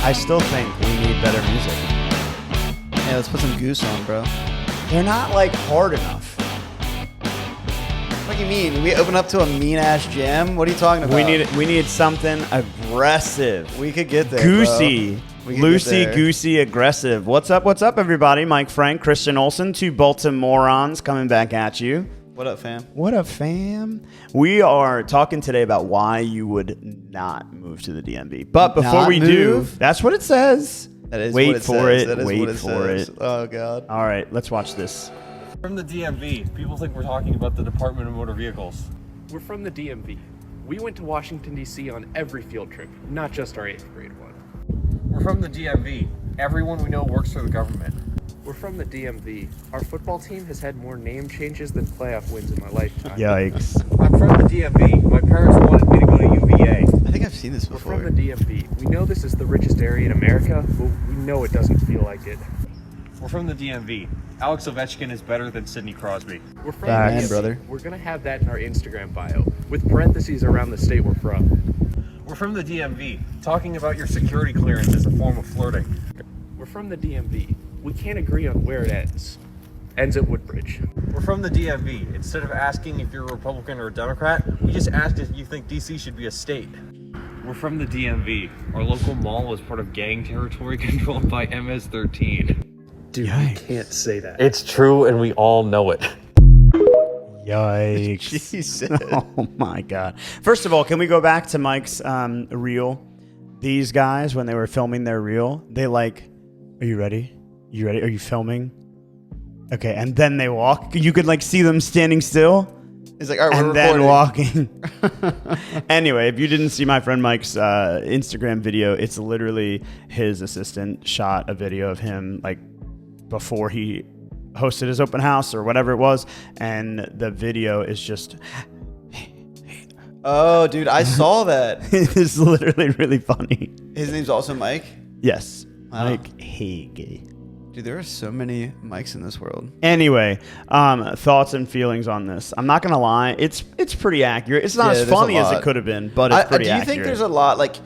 I still think we need better music. Yeah, let's put some Goose on, bro. They're not like hard enough. What do you mean? We open up to a mean-ass jam? What are you talking about? We need something aggressive. We could get there, Goosey. We could get there. Goosey, aggressive. What's up, everybody? Mike Frank, Christian Olson, two Baltimorons coming back at you. What up, fam? What up, fam? We are talking today about why you would not move to the DMV. But before we do, that's what it says. That is Wait what it for says. it. That is Wait what it for says. it. Oh, God. All right, let's watch this. From the DMV, people think we're talking about the Department of Motor Vehicles. We're from the DMV. We went to Washington, D.C. on every field trip, not just our 8th grade one. We're from the DMV. Everyone we know works for the government. We're from the DMV. Our football team has had more name changes than playoff wins in my lifetime. Yikes. I'm from the DMV. My parents wanted me to go to UVA. I think I've seen this We're before. from the DMV. We know this is the richest area in America, but we know it doesn't feel like it. We're from the DMV. Alex Ovechkin is better than Sidney Crosby. We're from Facts. the Man, DMV. brother. We're going to have that in our Instagram bio, with parentheses around the state we're from. We're from the DMV. Talking about your security clearance is a form of flirting. We're from the DMV. We can't agree on where it ends. Ends at Woodbridge. We're from the DMV. Instead of asking if you're a Republican or a Democrat, we just asked if you think DC should be a state. We're from the DMV. Our local mall is part of gang territory controlled by MS-13. Dude, Yikes. you can't say that. It's true, and we all know it. Yikes. Jesus. Oh, my God. First of all, can we go back to Mike's reel? These guys, when they were filming their reel, they like, are you ready? You ready? Are you filming? Okay, and then they walk. You could like see them standing still. He's like, all right, we're And then recording. walking. Anyway, if you didn't see my friend Mike's Instagram video, it's literally his assistant shot a video of him like before he hosted his open house or whatever it was, and the video is just Oh, dude, I saw that. it's literally really funny. His name's also Mike. Yes, Wow. Mike Hague. Dude, there are so many Mikes in this world. Anyway, thoughts and feelings on this. I'm not gonna lie, it's pretty accurate. It's not Yeah, as there's funny a as it lot. could have been, but it's pretty do you accurate. think there's a lot, like,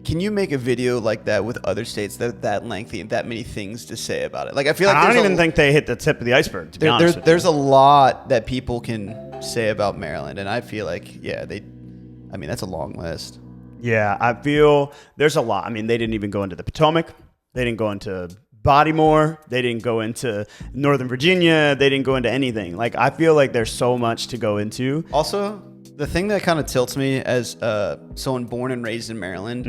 can you make a video like that with other states that lengthy and that many things to say about it? Like, I feel like I don't there's even think they hit the tip of the iceberg, to be honest with there's you. a lot that people can say about Maryland, and I feel like, yeah, that's a long list. Yeah, I feel there's a lot. I mean, they didn't even go into the Potomac. They didn't go into Baltimore. They didn't go into Northern Virginia. They didn't go into anything. Like, I feel like there's so much to go into. Also, the thing that kind of tilts me as someone born and raised in Maryland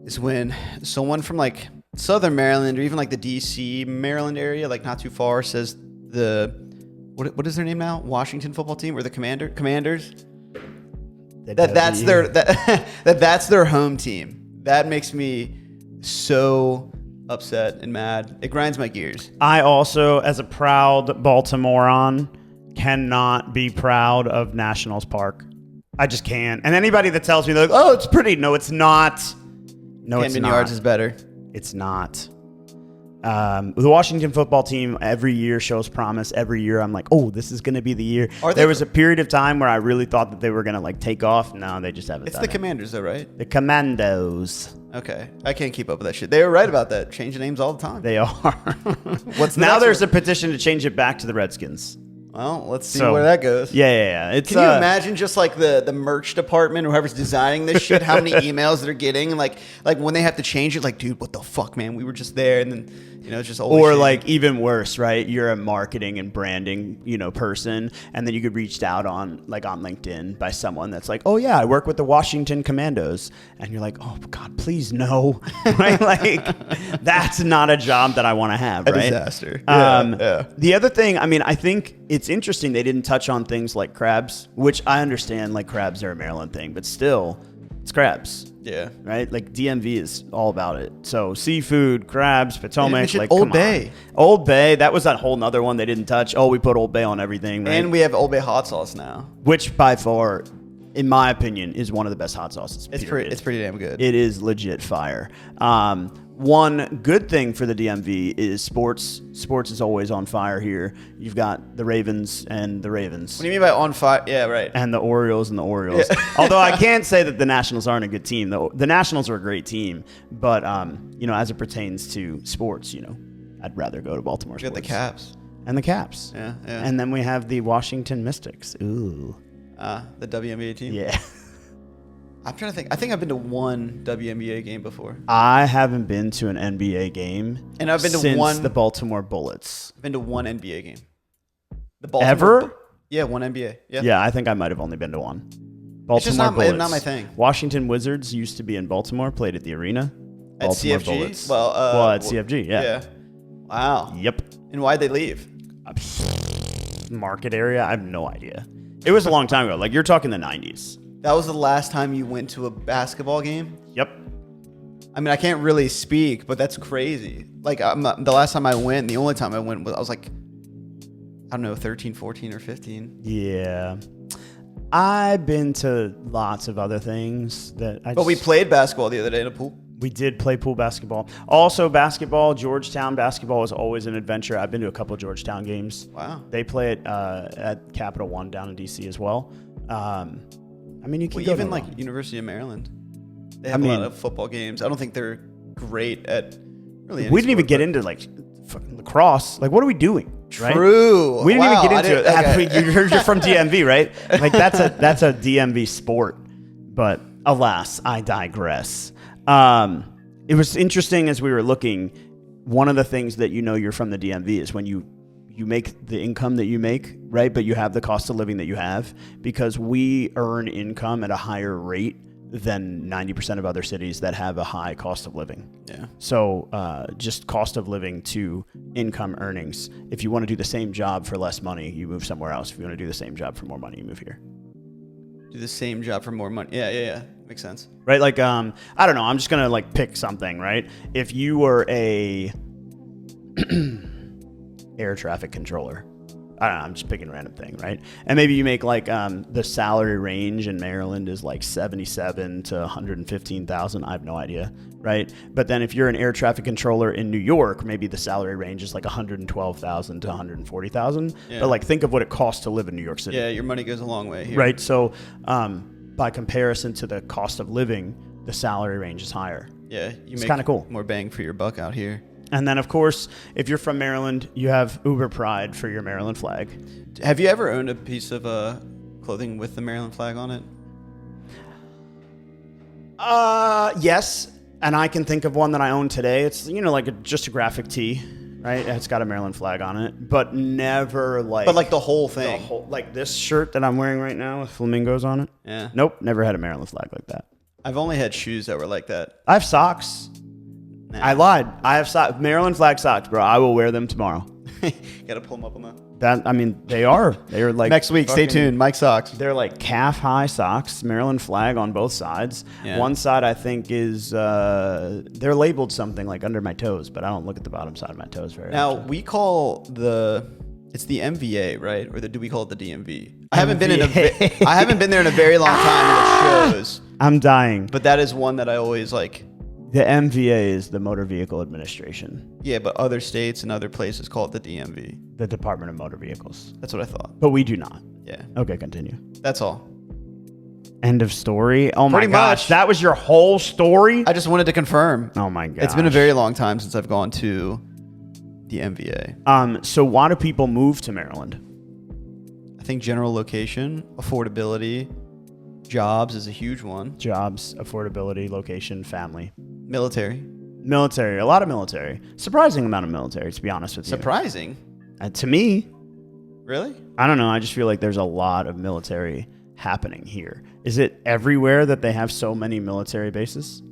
is when someone from like Southern Maryland or even like the DC, Maryland area, like not too far, says what is their name now? Washington football team or the Commanders? That's their home team. That makes me so upset and mad. It grinds my gears. I also, as a proud Baltimorean, cannot be proud of Nationals Park. I just can't. And anybody that tells me, they're like, oh, it's pretty. No, it's not. No, it's Camden not. Yards is better. It's not. The Washington football team every year shows promise. Every year I'm like, oh, this is going to be the year. There was a period of time where I really thought that they were going to like take off. No, they just haven't It's done the it. Commanders though, right? The Commandos. Okay. I can't keep up with that shit. They were right about that. Changing names all the time. They are. What's the now next there's one? a petition to change it back to the Redskins. Well, let's see So- where that goes. Yeah. It's, Can you imagine just like the merch department or whoever's designing this shit, how many emails they're getting? And like when they have to change it, like, dude, what the fuck, man? We were just there. And then, it's just always Or shit. like even worse, right? You're a marketing and branding, person, and then you get reached out on LinkedIn by someone that's like, oh yeah, I work with the Washington Commandos, and you're like, oh God, please no, right? Like that's not a job that I want to have, a right? disaster. Yeah. The other thing, I mean, I think it's interesting they didn't touch on things like crabs, which I understand, like crabs are a Maryland thing, but still, it's crabs. Yeah. Right? Like DMV is all about it. So seafood, crabs, Potomac, mentioned like Old come on. Bay. Old Bay, that was that whole nother one they didn't touch. Oh, we put Old Bay on everything, right? And we have Old Bay hot sauce now. Which by far in my opinion, is one of the best hot sauces. It's pretty damn good. It is legit fire. One good thing for the DMV is sports. Sports is always on fire here. You've got the Ravens and the Ravens. What do you mean by on fire? Yeah, right. And the Orioles and the Orioles. Yeah. Although I can't say that the Nationals aren't a good team. The Nationals are a great team. But, as it pertains to sports, I'd rather go to Baltimore You got sports. the Caps. And the Caps. Yeah. And then we have the Washington Mystics. Ooh. The WNBA team? Yeah. I'm trying to think. I think I've been to one WNBA game before. I haven't been to an NBA game And I've been to since the Baltimore Bullets. I've been to one NBA game. Ever? Yeah, one NBA. Yeah. Yeah, I think I might have only been to one. Baltimore It's just not Bullets. my thing. Washington Wizards used to be in Baltimore, played at the arena. At Baltimore CFG? Bullets. At CFG, yeah. Wow. Yep. And why'd they leave? Market area? I have no idea. It was a long time ago. Like, you're talking the 90s. That was the last time you went to a basketball game? Yep. I mean, I can't really speak, but that's crazy. Like, the last time I went, the only time I went, I was like, I don't know, 13, 14, or 15. Yeah. I've been to lots of other things that But we played basketball the other day in a pool. We did play pool basketball. Also, basketball, Georgetown basketball is always an adventure. I've been to a couple of Georgetown games. Wow. They play it at Capital One down in D.C. as well. You can go even to like one. University of Maryland. They have a lot of football games. I don't think they're great at really any We didn't even sport, get into like fucking lacrosse. Like, what are we doing? Right? True. We didn't Wow, even I get into didn't- it. You're from DMV, right? Like, that's a DMV sport. But alas, I digress. It was interesting as we were looking. One of the things that you're from the DMV is when you make the income that you make, right? But you have the cost of living that you have, because we earn income at a higher rate than 90% of other cities that have a high cost of living. Yeah. So just cost of living to income earnings. If you want to do the same job for less money, you move somewhere else. If you want to do the same job for more money, you move here. Do the same job for more money. Yeah. Makes sense. Right? Like, I don't know. I'm just going to like pick something, right? If you were a air traffic controller, I don't know, I'm just picking a random thing, right? And maybe you make like the salary range in Maryland is like 77 to 115,000. I have no idea, right? But then if you're an air traffic controller in New York, maybe the salary range is like 112,000 to 140,000. Yeah. But like, think of what it costs to live in New York City. Yeah, your money goes a long way here. Right. So by comparison to the cost of living, the salary range is higher. Yeah, It's kinda cool. More bang for your buck out here. And then, of course, if you're from Maryland, you have Uber Pride for your Maryland flag. Have you ever owned a piece of clothing with the Maryland flag on it? Yes. And I can think of one that I own today. It's, just a graphic tee, right? It's got a Maryland flag on it, but never like... But like the whole thing. Like this shirt that I'm wearing right now with flamingos on it. Yeah. Nope, never had a Maryland flag like that. I've only had shoes that were like that. I have socks. Nah. I lied. I have Maryland flag socks, bro. I will wear them tomorrow. Gotta pull them up on that. They are. They're like... Next week, stay tuned. Mike Socks. They're like calf-high socks, Maryland flag on both sides. Yeah. One side, I think, is... they're labeled something like under my toes, but I don't look at the bottom side of my toes very Now, often. we call it's the MVA, right? Or do we call it the DMV? I haven't been there in a very long time, and it shows. I'm dying. But that is one that I always like. The MVA is the Motor Vehicle Administration, Yeah, but other states and other places call it the DMV. the Department of Motor Vehicles. That's what I thought. But we do not. Yeah, Okay, continue. that's all. End of story. Oh my Pretty gosh, much. that was your whole story? I just wanted to confirm. Oh my gosh. It's been a very long time since I've gone to the MVA. So why do people move to Maryland? I think general location, affordability, jobs is a huge one. Jobs, affordability, location, family. Military. Military, a lot of military. Surprising amount of military, to be honest with you. Surprising. To me, Really? I don't know. I just feel like there's a lot of military happening here. Is it everywhere that they have so many military bases?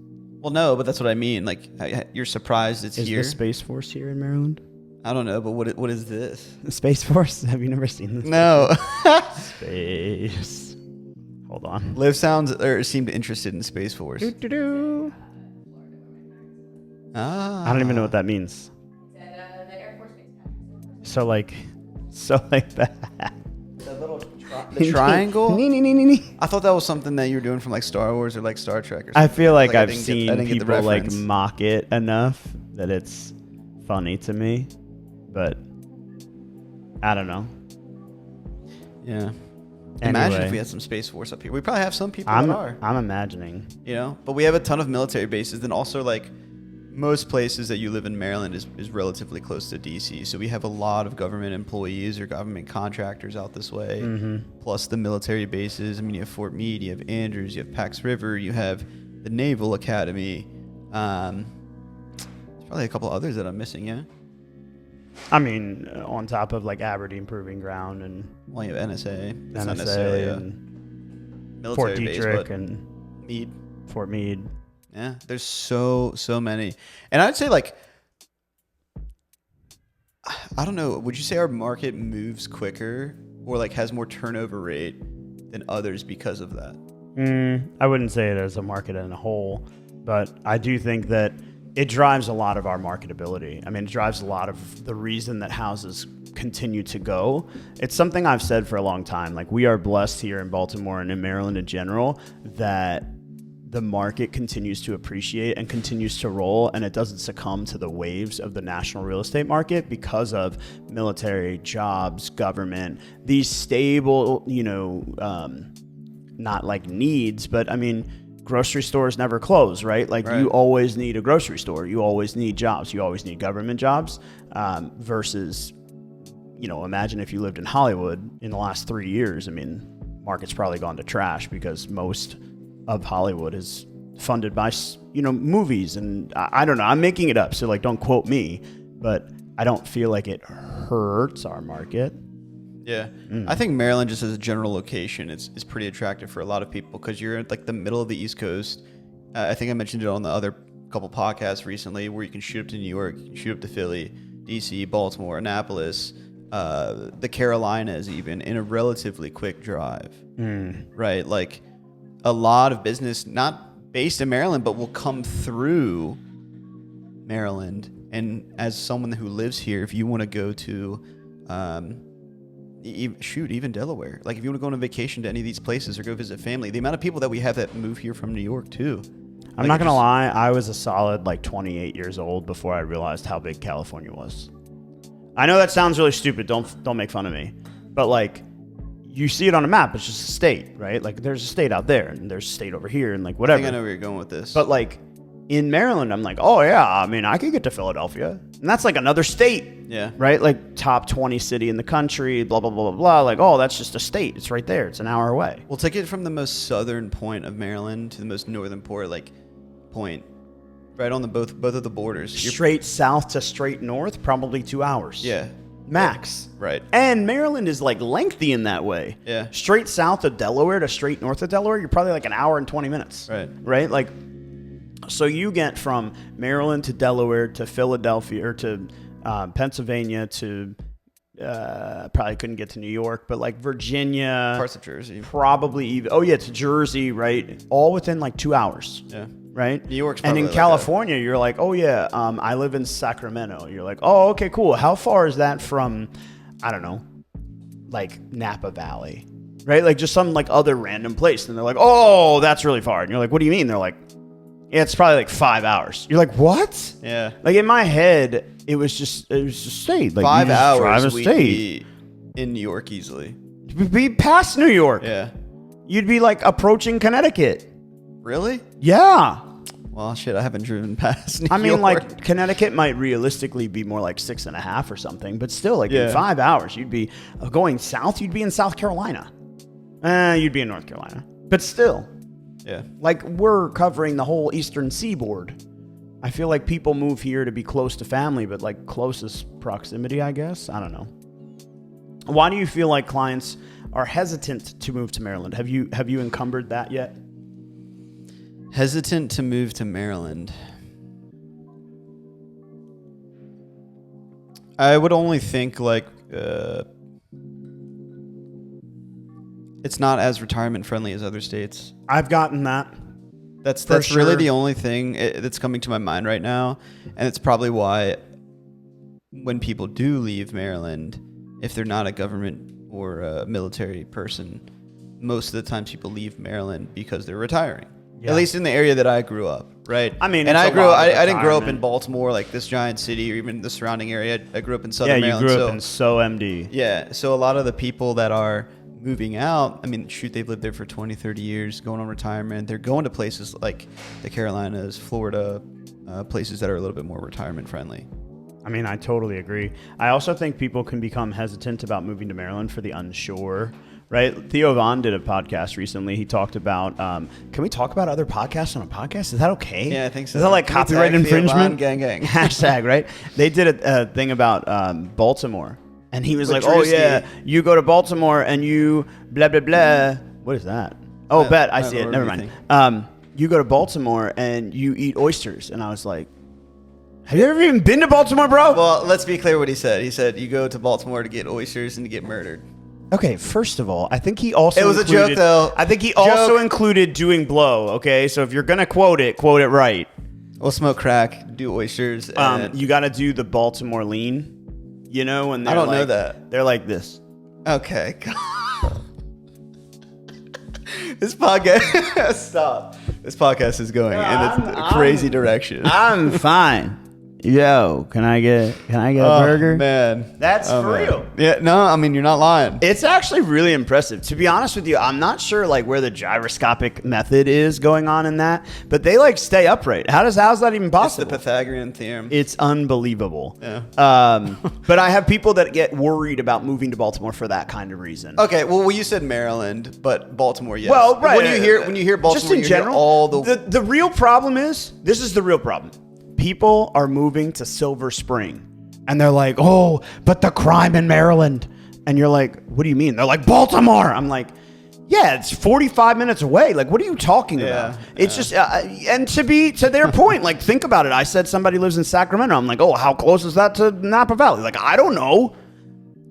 Well, no, but that's what I mean. Like, you're surprised it's Is here. the Space Force here in Maryland? I don't know, but what is this? The Space Force? Have you never seen this? No. Space. Hold on. Liv seemed interested in Space Force. Doo-doo-doo. Ah. I don't even know what that means. So like that. The little The triangle? Nee, nee, nee, nee, nee. I thought that was something that you were doing from like Star Wars or like Star Trek or something. I feel like I I've didn't seen I didn't get the people like reference. mock it enough that it's funny to me, but I don't know. Yeah. Imagine if Anyway. we had some Space Force up here. We probably have some people that are. I'm imagining. You know, but we have a ton of military bases. Then also like most places that you live in Maryland is relatively close to DC. So we have a lot of government employees or government contractors out this way. Plus the military bases. I mean, you have Fort Meade, you have Andrews, you have Pax River, you have the Naval Academy. There's probably a couple others that I'm missing. Yeah. I mean, on top of like Aberdeen Proving Ground and Well, you have NSA. It's not NSA necessarily a and military Fort base, Detrick but and Meade. Fort Meade. Yeah, there's so many. And I'd say like I don't know, would you say our market moves quicker or like has more turnover rate than others because of that? I wouldn't say it as a market in a whole, but I do think that it drives a lot of our marketability. I mean, it drives a lot of the reason that houses continue to go. It's something I've said for a long time. Like, we are blessed here in Baltimore and in Maryland in general that the market continues to appreciate and continues to roll, and it doesn't succumb to the waves of the national real estate market because of military, jobs, government, these stable, not like needs, but I mean, grocery stores never close, right? Like, Right. You always need a grocery store. You always need jobs. You always need government jobs versus, imagine if you lived in Hollywood in the last 3 years. I mean, market's probably gone to trash because most of Hollywood is funded by, movies. And I don't know. I'm making it up. So, like, don't quote me. But I don't feel like it hurts our market. Yeah. I think Maryland, just as a general location, is pretty attractive for a lot of people because you're at like the middle of the East Coast. I think I mentioned it on the other couple podcasts recently where you can shoot up to New York, you can shoot up to Philly, DC, Baltimore, Annapolis, the Carolinas even in a relatively quick drive. Right? Like a lot of business, not based in Maryland, but will come through Maryland. And as someone who lives here, if you want to go to even Delaware. Like if you want to go on a vacation to any of these places or go visit family, the amount of people that we have that move here from New York too. I'm not going to lie. I was a solid 28 years old before I realized how big California was. I know that sounds really stupid. Don't make fun of me. But you see it on a map. It's just a state, right? Like there's a state out there and there's a state over here and whatever. I think I know where you're going with this. But in Maryland, I'm like, oh yeah, I mean, I could get to Philadelphia. And that's another state. Yeah. Right? Top 20 city in the country, blah, blah, blah, blah, blah. Oh, that's just a state. It's right there. It's an hour away. We'll take it from the most southern point of Maryland to the most northern point. Right on the both of the borders. Straight south to straight north, probably 2 hours. Yeah. Max. Right. And Maryland is lengthy in that way. Yeah. Straight south of Delaware to straight north of Delaware, you're probably an hour and 20 minutes. Right. Right? So you get from Maryland to Delaware to Philadelphia or to Pennsylvania to probably couldn't get to New York, but Virginia, Parts of Jersey. probably even to Jersey, right? All within 2 hours. Yeah. Right? New York's and in probably California, you're oh yeah, I live in Sacramento. You're oh, okay, cool. How far is that from, I don't know, Napa Valley, right? Just some other random place. And they're oh, that's really far. And you're what do you mean? They're yeah, it's probably 5 hours. You're what? Yeah. In my head, it was just a state. 5 hours drive a we'd state. be in New York easily. You'd be past New York. Yeah. You'd be approaching Connecticut. Really? Yeah. Well, shit, I haven't driven past New I mean, York. Connecticut might realistically be more 6.5 or something, but still, Yeah. in 5 hours, you'd be going south. You'd be in South Carolina. You'd be in North Carolina, but still, Yeah. we're covering the whole eastern seaboard. I feel like people move here to be close to family, but closest proximity, I guess. I don't know. Why do you feel like clients are hesitant to move to Maryland? Have you encumbered that yet? Hesitant to move to Maryland. I would only think it's not as retirement friendly as other states. I've gotten that. That's For really sure. the only thing that's coming to my mind right now, and it's probably why when people do leave Maryland, if they're not a government or a military person, most of the times people leave Maryland because they're retiring. Yeah. At least in the area that I grew up, right? I mean, and it's I a grew. lot of I didn't grow up in retirement. Baltimore, like this giant city, or even the surrounding area. I grew up in Yeah, Southern you Maryland. grew so, up in MD. yeah, so a lot of the people that are moving out, I mean, shoot, they've lived there for 20, 30 years, going on retirement. They're going to places like the Carolinas, Florida, places that are a little bit more retirement friendly. I mean, I totally agree. I also think people can become hesitant about moving to Maryland for the unsure, right? Theo Vaughn did a podcast recently. He talked about, can we talk about other podcasts on a podcast? Is that okay? Yeah, I think so. Is that like Can we copyright tag Theo infringement? Vaughn? Gang, gang. Hashtag, right? They did a thing about Baltimore. And he was With like, oh, Drewski. yeah, you go to Baltimore and you blah, blah, blah. What is that? Oh, I- bet. I I don't see know it. what Never you mind. think. You go to Baltimore and you eat oysters. And I was like, have you ever even been to Baltimore, bro? Well, let's be clear what he said. He said you go to Baltimore to get oysters and to get murdered. Okay, first of all, I think he also It was a joke, though. I think he Joke. also included doing blow, okay? So if you're going to quote it right. We'll smoke crack, do oysters. And You got to do the Baltimore lean, you know? And I they're don't know like- that. They're like this. Okay. This podcast, stop. This podcast is going in a crazy direction. I'm fine. Yo, can I get a burger? Man, That's for man. real. Yeah, no, I mean you're not lying. It's actually really impressive. To be honest with you, I'm not sure like where the gyroscopic method is going on in that, but they like stay upright. How's that even It's the possible? Pythagorean theorem. It's unbelievable. Yeah. But I have people that get worried about moving to Baltimore for that kind of reason. Okay, well, you said Maryland, but Baltimore, yes. Well, right. When you hear Baltimore, just in you hear general, all the real problem is this is the real problem. People are moving to Silver Spring, and they're like, "Oh, but the crime in Maryland," and you're like, "What do you mean?" They're like, "Baltimore." I'm like, "Yeah, it's 45 minutes away. Like, what are you talking about?" It's just, and to their point, like, think about it. I said somebody lives in Sacramento. I'm like, "Oh, how close is that to Napa Valley?" Like, I don't know,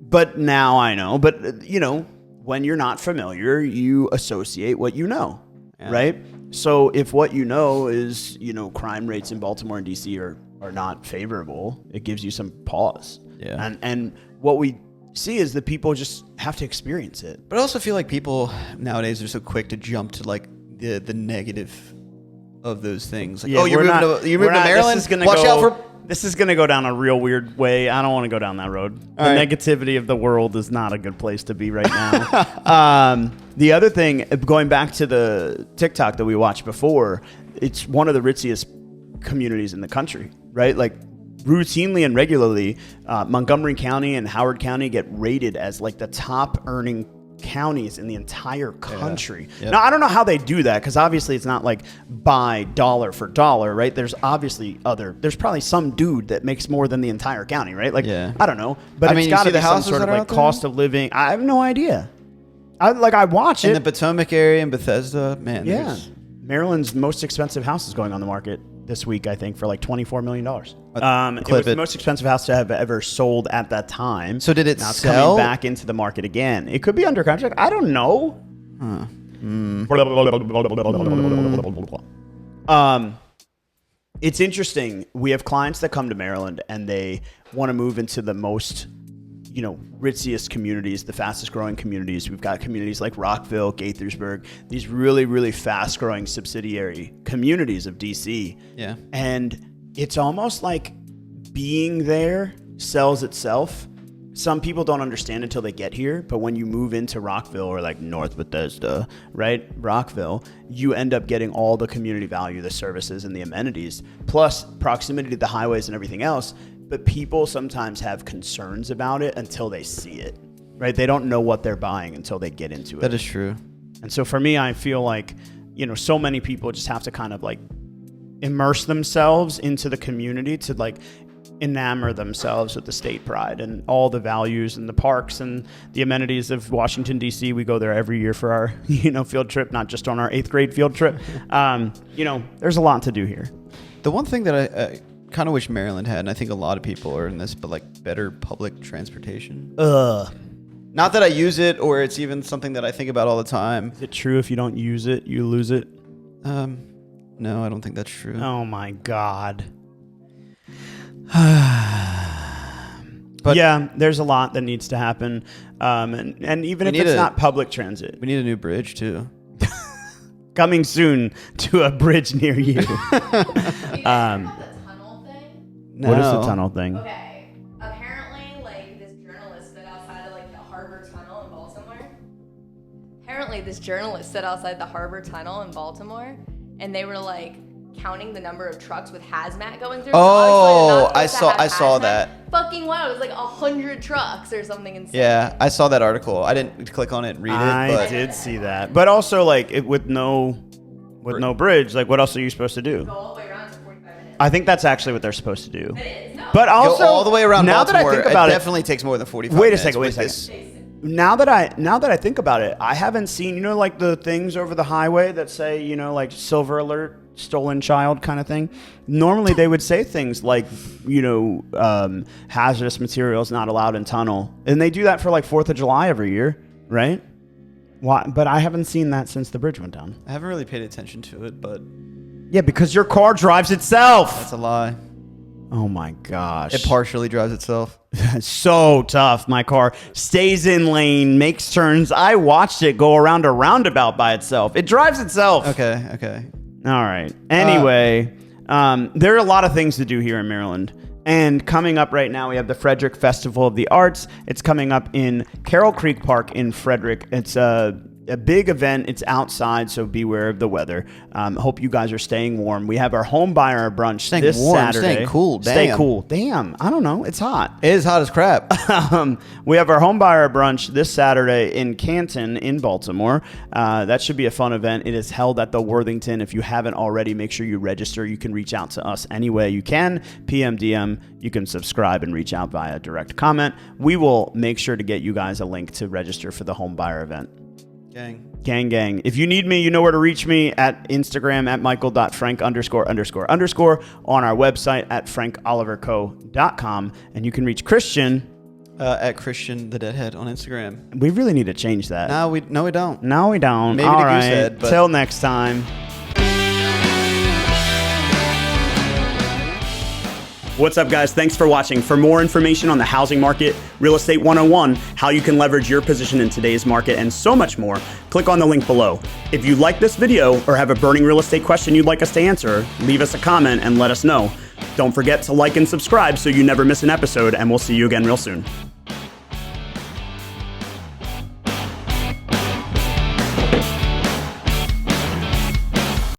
but now I know. But you know, when you're not familiar, you associate what you know, right? So if what you know is, you know, crime rates in Baltimore and DC are not favorable, it gives you some pause. Yeah. And what we see is that people just have to experience it. But I also feel like people nowadays are so quick to jump to like the negative of those things. Like, Yeah, oh, you're we're moving not- to we're not- Maryland. This is gonna Watch go, out for. This is going to go down a real weird way. I don't want to go down that road. The All right. negativity of the world is not a good place to be right now. The other thing, going back to the TikTok that we watched before, it's one of the ritziest communities in the country, right? Like routinely and regularly, Montgomery County and Howard County get rated as like the top earning counties in the entire country. Yep. Now, I don't know how they do that because obviously it's not like by dollar for dollar, right? There's obviously there's probably some dude that makes more than the entire county, right? Like, Yeah. I don't know, but I it's mean, you got to see the be some houses sort of that are like out there? cost of living. I have no idea. I watch In it. the Potomac area in Bethesda, man. Yeah. there's- Maryland's most expensive house is going on the market this week, I think, for like $24 million. It clip was the it. most expensive house to have ever sold at that time. So did it now it's sell? coming back into the market again. It could be under contract. I don't know. It's interesting. We have clients that come to Maryland and they want to move into the most, you know, ritziest communities, the fastest growing communities. We've got communities like Rockville, Gaithersburg, these really, really fast growing subsidiary communities of DC. Yeah. And it's almost like being there sells itself. Some people don't understand until they get here, but when you move into Rockville or like North Bethesda, right? Rockville, you end up getting all the community value, the services and the amenities, plus proximity to the highways and everything else. But people sometimes have concerns about it until they see it, right? They don't know what they're buying until they get into it. That is true. And so for me, I feel like, you know, so many people just have to kind of like immerse themselves into the community to like enamor themselves with the state pride and all the values and the parks and the amenities of Washington, D.C. We go there every year for our, you know, field trip, not just on our 8th grade field trip. You know, there's a lot to do here. The one thing that I kind of wish Maryland had, and I think a lot of people are in this, but like better public transportation. Not that I use it or it's even something that I think about all the time. Is it true if you don't use it, you lose it? No, I don't think that's true. Oh my God. But yeah, there's a lot that needs to happen. And even if it's not public transit. We need a new bridge, too. Coming soon to a bridge near you. You guys heard about the tunnel thing? No. What is the tunnel thing? Okay. Apparently, like, this journalist stood outside of, like, the Harbor Tunnel in Baltimore. And they were, like, counting the number of trucks with hazmat going through. Oh, I saw that. Fucking wow, it was like 100 trucks or something insane. Yeah, I saw that article. I didn't click on it and read it, I but did see that. But also, like, with no bridge, like, what else are you supposed to do? Go all the way around for 45 minutes. I think that's actually what they're supposed to do. It is. No. But go also, all the way around now Baltimore. that I think about it it, definitely takes more than 45 Wait a minutes. second, wait a with second. Now that I think about it, I haven't seen, like the things over the highway that say, like silver alert, stolen child kind of thing. Normally they would say things like, hazardous materials not allowed in tunnel. And they do that for like 4th of July every year, right? Why? But I haven't seen that since the bridge went down. I haven't really paid attention to it, but Yeah, because your car drives itself. that's a lie. Oh my gosh. It partially drives itself. So tough. My car stays in lane, makes turns. I watched it go around a roundabout by itself. It drives itself. Okay. All right. Anyway, there are a lot of things to do here in Maryland. And coming up right now, we have the Frederick Festival of the Arts. It's coming up in Carroll Creek Park in Frederick. It's a big event. It's outside, so beware of the weather. Hope you guys are staying warm. We have our home buyer brunch this Saturday. Staying cool. Stay Damn. cool. Damn. I don't know. It's hot. It is hot as crap. We have our home buyer brunch this Saturday in Canton in Baltimore. That should be a fun event. It is held at the Worthington. If you haven't already, make sure you register. You can reach out to us any way you can. PM, DM. You can subscribe and reach out via direct comment. We will make sure to get you guys a link to register for the home buyer event. Gang. If you need me, you know where to reach me at Instagram at michael.frank___, on our website at frankoliverco.com. And you can reach Christian At Christian the Deadhead on Instagram. We really need to change that. No, we don't. No, we don't. Maybe All the right. Goosehead, but- Till next time. What's up, guys? Thanks for watching. For more information on the housing market, Real Estate 101, how you can leverage your position in today's market, and so much more, click on the link below. If you like this video or have a burning real estate question you'd like us to answer, leave us a comment and let us know. Don't forget to like and subscribe so you never miss an episode, and we'll see you again real soon.